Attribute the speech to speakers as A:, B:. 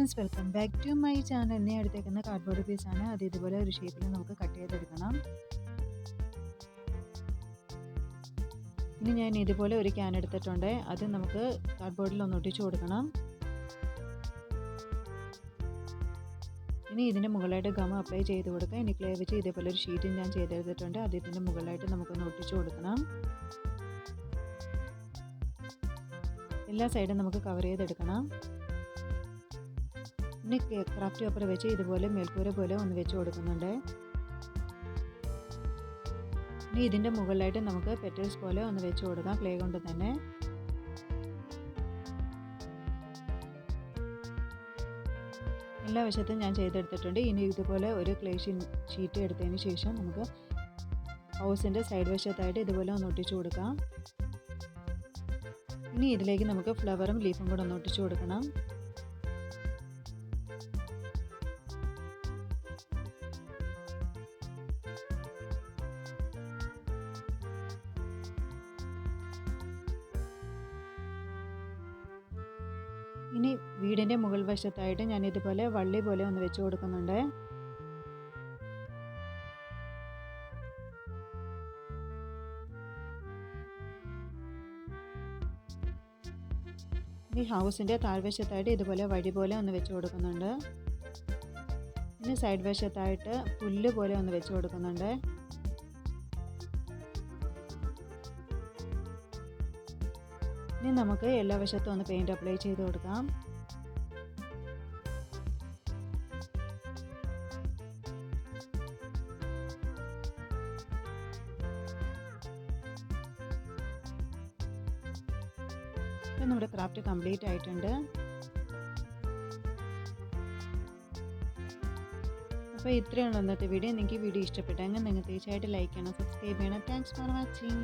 A: Friends, welcome back to my channel. ഞാൻ എടുത്തേക്കുന്ന cardboard പീസാണ്. അത് ഇതുപോലെ ഒരു ഷേപ്പിൽ നമുക്ക് കട്ട് ചെയ്തെടുക്കണം. ഇനി ഞാൻ ഇതുപോലെ ഒരു ക്യാൻ എടുത്തിട്ടുണ്ട്. അത് നമുക്ക് കാർഡ്ബോർഡിൽ ഒന്ന് ഒട്ടിച്ചു കൊടുക്കണം. ഇനി ഇതിൻ്റെ മുകളിലായിട്ട് ഗം അപ്ലൈ ചെയ്ത് കൊടുക്കാം. ഇനി ക്ലേ വെച്ച് ഇതേപോലെ ഒരു ഷീറ്റും ഞാൻ ചെയ്തെടുത്തിട്ടുണ്ട്. അത് ഇതിൻ്റെ മുകളിലായിട്ട് നമുക്കൊന്ന് ഒട്ടിച്ചു കൊടുക്കണം. എല്ലാ സൈഡും നമുക്ക് കവർ ചെയ്തെടുക്കണം. ഇനി ക്രാഫ്റ്റ് പേപ്പർ വെച്ച് ഇതുപോലെ മേൽക്കൂര പോലെ ഒന്ന് വെച്ച് കൊടുക്കുന്നുണ്ട്. ഇനി ഇതിൻ്റെ മുകളിലായിട്ട് നമുക്ക് പെറ്റൽസ് പോലെ ഒന്ന് വെച്ച് കൊടുക്കാം, ക്ലേ കൊണ്ട് തന്നെ. എല്ലാ വശത്തും ഞാൻ ചെയ്തെടുത്തിട്ടുണ്ട്. ഇനി ഇതുപോലെ ഒരു ക്ലേ ഷീറ്റ് എടുത്തതിന് ശേഷം നമുക്ക് ഹൗസിൻ്റെ സൈഡ് വശത്തായിട്ട് ഇതുപോലെ ഒന്ന് ഒട്ടിച്ചു കൊടുക്കാം. ഇനി ഇതിലേക്ക് നമുക്ക് ഫ്ലവറും ലീഫും കൂടെ ഒന്ന് ഒട്ടിച്ചു കൊടുക്കണം. ഇനി വീടിൻ്റെ മുകൾ വശത്തായിട്ട് ഞാൻ ഇതുപോലെ വള്ളി പോലെ ഒന്ന് വെച്ച് കൊടുക്കുന്നുണ്ട്. ഈ ഹൗസിൻ്റെ താഴ്വശത്തായിട്ട് ഇതുപോലെ വഴി പോലെ ഒന്ന് വെച്ച് കൊടുക്കുന്നുണ്ട്. ഇനി സൈഡ് വശത്തായിട്ട് പുല്ല് പോലെ ഒന്ന് വെച്ച് കൊടുക്കുന്നുണ്ട്. ഇനി നമുക്ക് എല്ലാ വശത്തും ഒന്ന് പെയിൻറ് അപ്ലൈ ചെയ്ത് കൊടുക്കാം. ഇപ്പം നമ്മുടെ ക്രാഫ്റ്റ് കംപ്ലീറ്റ് ആയിട്ടുണ്ട്. അപ്പോൾ ഇത്രയുള്ള ഇന്നത്തെ വീഡിയോ. നിങ്ങൾക്ക് വീഡിയോ ഇഷ്ടപ്പെട്ടെങ്കിൽ നിങ്ങൾ തീർച്ചയായിട്ടും ലൈക്ക് ചെയ്യണം, സബ്സ്ക്രൈബ് ചെയ്യണം. Thanks for watching.